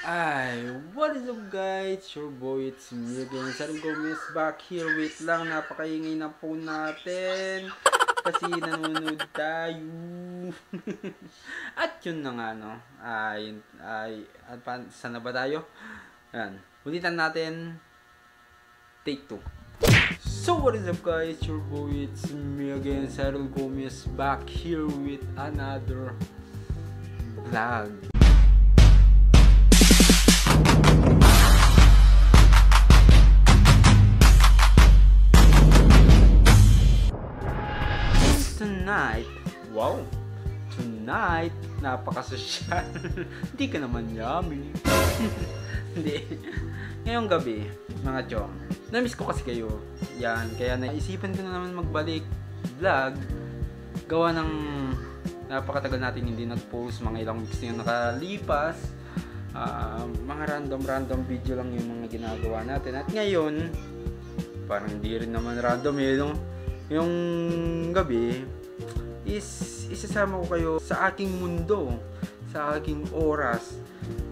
Ay, what is up guys? Your boy, it's me again. Sarin Gomez back here. Wait lang, napakaingay na po natin. Kasi nanonood tayo. At yun na nga, no? Saan na ba tayo? Yan. Ulitan natin. Take 2. So what is up guys? Your boy, it's me again. Sarin Gomez back here with another vlog. Tonight, napakasosyal. Hindi ka naman yummy. Hindi. Ngayong gabi, mga chong, namiss ko kasi kayo. Yan, kaya naisipan ko na naman magbalik vlog. Gawa ng napakatagal natin hindi nag-post, mga ilang weeks na yung nakalipas. Mga random video lang yung mga ginagawa natin. At ngayon, parang hindi rin naman random yung gabi isasama ko kayo sa aking mundo, sa aking oras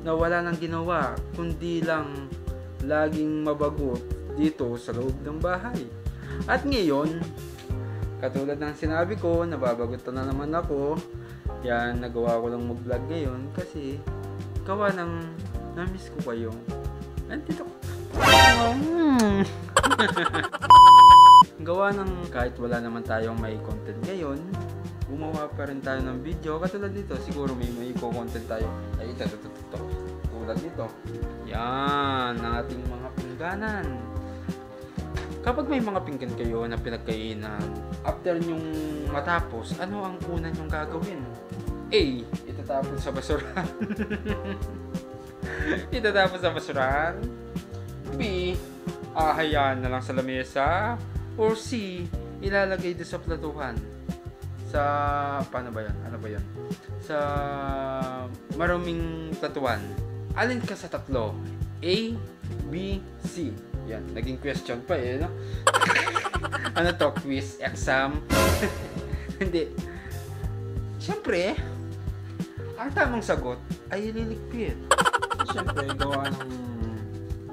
na wala nang ginawa kundi lang laging mabagot dito sa loob ng bahay. At ngayon, katulad ng sinabi ko, nababagot na naman ako. Yan, nagawa ko lang mag-vlog ngayon kasi gawa ng namiss ko kayo. Nandito ko. Gawa ng kahit wala naman tayong may content ngayon, gumawa pa rin tayo ng video. Katulad dito, siguro may content tayo. Ay, ito. Tulad dito. Yan, ang ating mga pingganan. Kapag may mga pinggan kayo na pinagkainan, after nyong matapos, ano ang una nyong gagawin? A, itatapon sa basurahan. Itatapon sa basurahan. B, ahayaan na lang sa lamesa. Or C, ilalagay doon sa platuhan. Sa, paano ba yan? Ano ba yan? Sa maraming platuhan. Alin ka sa tatlo? A, B, C. Yan, naging question pa no? Ano to? Quiz? Exam? Hindi. Siyempre, ang tamang sagot ay ililigpit. Siyempre, gawa ng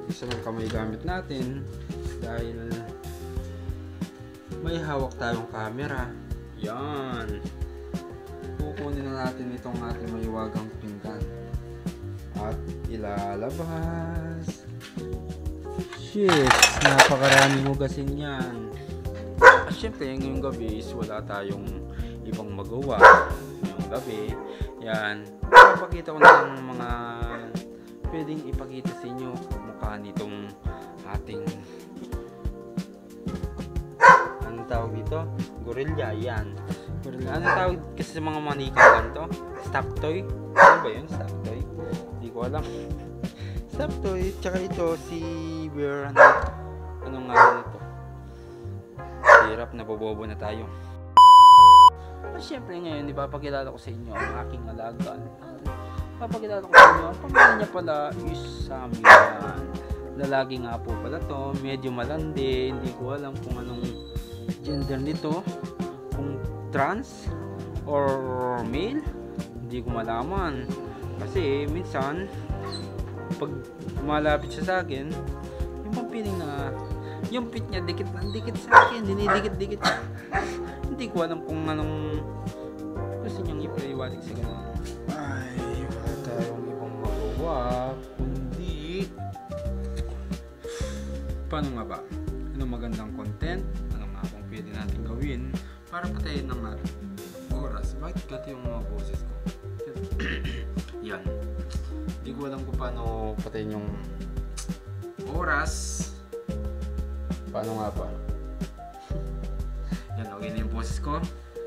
isa ng kamay gamit natin dahil may hawak tayong camera. Yan. Kukunin na natin itong ating mahiwagang pinggan at ilalabas. Shit, napakarami mo kasi yan. At syempre, ngayong gabi is wala tayong ibang magawa. Ngayong gabi, yan. Ipapakita ko na lang mga pwedeng ipakita sa inyo mukha nitong ating tawag dito? Gorilla, yan. Gorilla. Ano tawag kasi sa mga manikawan to? Stop toy? Ano ba yun? Stop toy? Hindi ko alam. Stop toy. Tsaka ito, si Bear. Ano nga ito? Hirap, nabobobo na tayo. At syempre ngayon, ipapakilala ko sa inyo ang aking alaga. Ipapakilala ko sa inyo, ang pangalan niya pala is Sammy. Lalaki nga po pala to. Medyo malandi. Hindi ko alam kung anong gender nito, kung trans or male, hindi ko malaman kasi minsan pag malapit siya sa akin, yung pampiling na yung pit niya dikit sa akin, dinidikit siya. Hindi ko alam kung anong gusto niyang ipaliwanag sa ganun. Ay, wala tayong ibang magawa kundi paano nga ba? Anong magandang content? Kung pwede natin gawin para patayin ng ating oras. Bakit gato yung mga boses ko? Yan. Hindi ko alam kung paano patayin yung oras. Paano nga ba? Yan, okay na yung boses ko.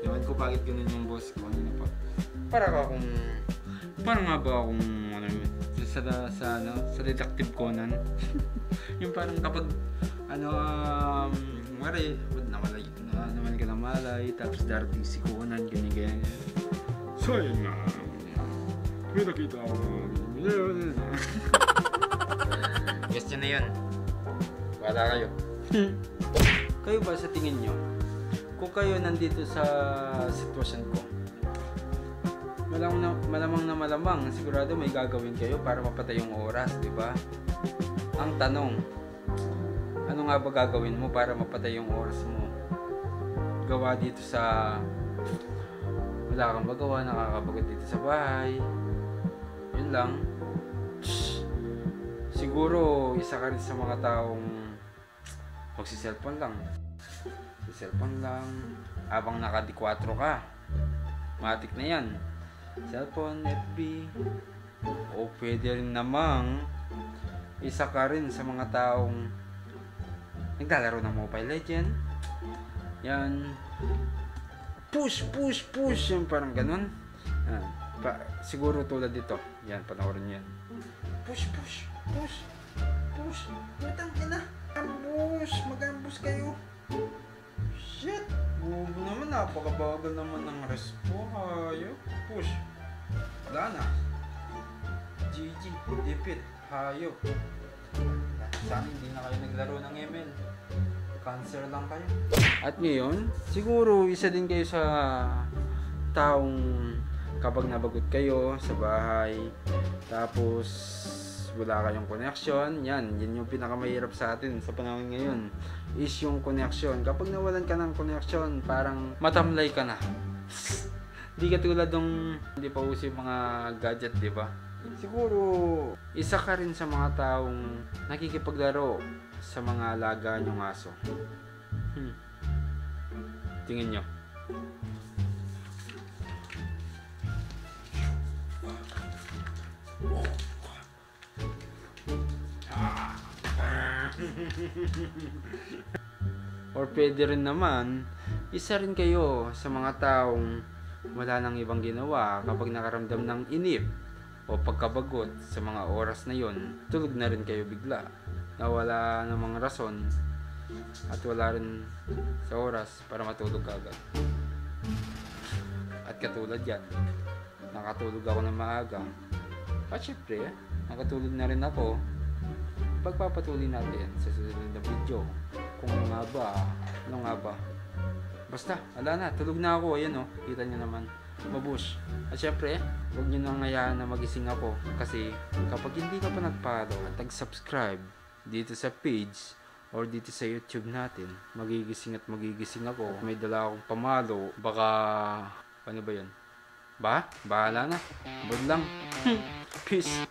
Ewan ko bakit ganun yung boses ko. Ano pa? Para nga ba akong sa Detective Conan. Yung parang kapag naman ka na malay, tapos darating si Conan, ganyan. So yun nga, may nakita ako. Question na yun. Wala kayo. Kayo ba sa tingin nyo, kung kayo nandito sa sitwasyon ko, malamang, sigurado may gagawin kayo para mapatay yung oras, di ba? Ang tanong, ano nga ba gagawin mo para mapatay yung oras mo? Gawa dito sa wala kang magawa, nakakapagod dito sa bahay. Yun lang. Siguro isa ka rin sa mga taong magsi-cellphone lang. Cellphone lang habang naka-D4 ka. Matik na yan. Cellphone, FB. O pwede rin namang isa ka rin sa mga taong naglalaro ng Mobile Legend. Yan. Push. Yung parang ganun. Siguro tulad dito. Yan, panoorin yan. Push. Matang ina. Mag-ambush kayo. Shit. Huwag naman, napakabagal naman ng respo. Hayop. Push. Wala na. GG. Dipit. Hayop. Sana hindi na kayo naglaro ng ML. Cancer lang kayo. At ngayon, siguro isa din kayo sa taong kapag nabagot kayo sa bahay, tapos wala kayong connection, yan yung pinakamahirap sa atin sa panahon ngayon, is yung connection. Kapag nawalan ka ng connection, parang matamlay ka na. Di ka tulad ng hindi pa uso yung mga gadget, di ba? Siguro, isa ka rin sa mga taong nakikipaglaro sa mga alaga nyong aso. Tingin nyo. Or pwede rin naman, isa rin kayo sa mga taong wala nang ibang ginawa kapag nakaramdam ng inip o pagkabagot sa mga oras na yon, tulog na rin kayo bigla na wala namang rason at wala rin sa oras para matulog agad. At katulad yan, nakatulog ako ng maaga at syempre nakatulog na rin ako. Pagpapatuloy natin sa susunod na video kung ano nga ba. Basta, wala na, tulog na ako. Ayan o, kita nyo naman, mabush. At syempre, huwag nyo nang hayaan na magising ako kasi kapag hindi ka pa nag-follow at nag-subscribe dito sa page or dito sa YouTube natin, magigising ako. May dala akong pamalo, baka ano ba yun? Bahala na, abod lang. Peace.